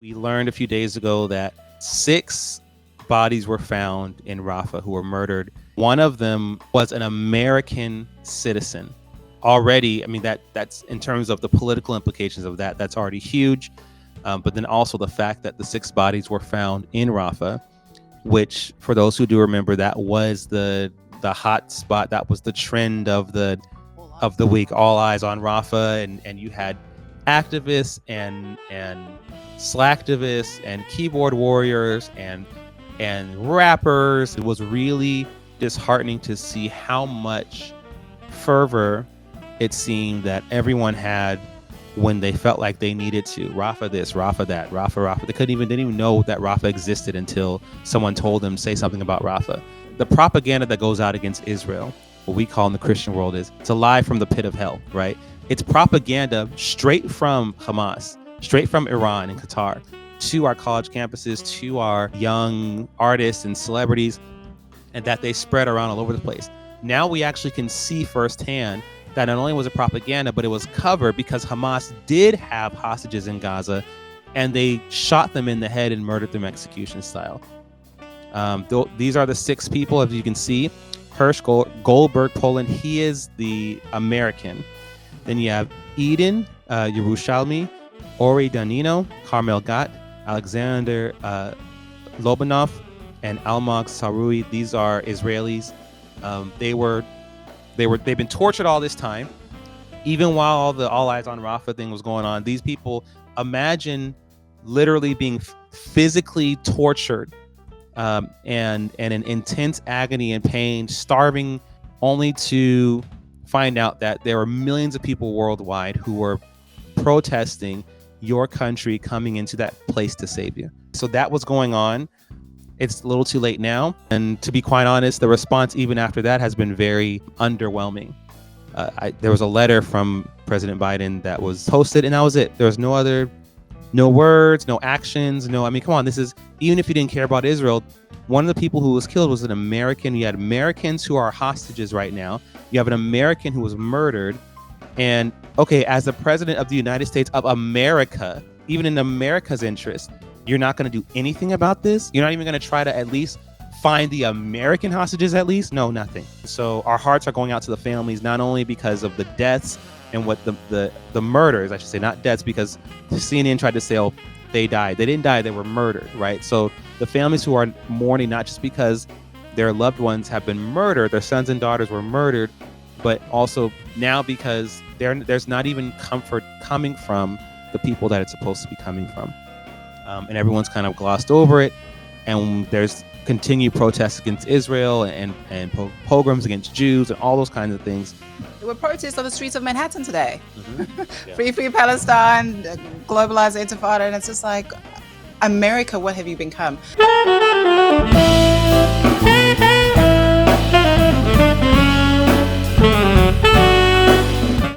We learned a few days ago that 6 bodies were found in Rafah who were murdered. One of them was an American citizen. Already, I mean, that's in terms of the political implications of that, that's already huge. But then also the fact that the 6 bodies were found in Rafah, which, for those who do remember, that was the hot spot. That was the trend of the week. All eyes on Rafah, and you had activists and slacktivists and keyboard warriors and rappers. It was really disheartening to see how much fervor it seemed that everyone had when they felt like they needed to. Rafah this, Rafah that, Rafah. They didn't even know that Rafah existed until someone told them, say something about Rafah. The propaganda that goes out against Israel, what we call in the Christian world, it's a lie from the pit of hell, right? It's propaganda straight from Hamas, straight from Iran and Qatar, to our college campuses, to our young artists and celebrities, and that they spread around all over the place. Now we actually can see firsthand that not only was it propaganda, but it was covered because Hamas did have hostages in Gaza, and they shot them in the head and murdered them execution style. These are the 6 people, as you can see. Hirsch Goldberg, Poland, he is the American. Then you have Eden Yerushalmi, Ori Danino, Carmel Gat, Alexander Lobanov, and Almog Sarui. These are Israelis. They've been tortured all this time, even while all eyes on Rafah thing was going on. These people, imagine literally being physically tortured and in intense agony and pain, starving, only to find out that there are millions of people worldwide who were protesting your country coming into that place to save you. So that was going on. It's a little too late now. And to be quite honest, the response even after that has been very underwhelming. There was a letter from President Biden that was posted, and that was it. There was no words, no actions, I mean, come on, this is, even if you didn't care about Israel, one of the people who was killed was an American. You had Americans who are hostages right now. You have an American who was murdered. And okay, as the president of the United States of America, even in America's interest, you're not going to do anything about this? You're not even going to try to at least find the American hostages at least? No, nothing. So our hearts are going out to the families, not only because of the deaths and what the murders, I should say, not deaths, because CNN tried to say, oh, they died. They didn't die, they were murdered, right? So the families who are mourning, not just because their loved ones have been murdered, their sons and daughters were murdered, but also now because there's not even comfort coming from the people that it's supposed to be coming from. And everyone's kind of glossed over it. And there's continued protests against Israel and pogroms against Jews and all those kinds of things. There were protests on the streets of Manhattan today. Mm-hmm. Yeah. Free Palestine, globalized intifada, and it's just like, America, what have you become?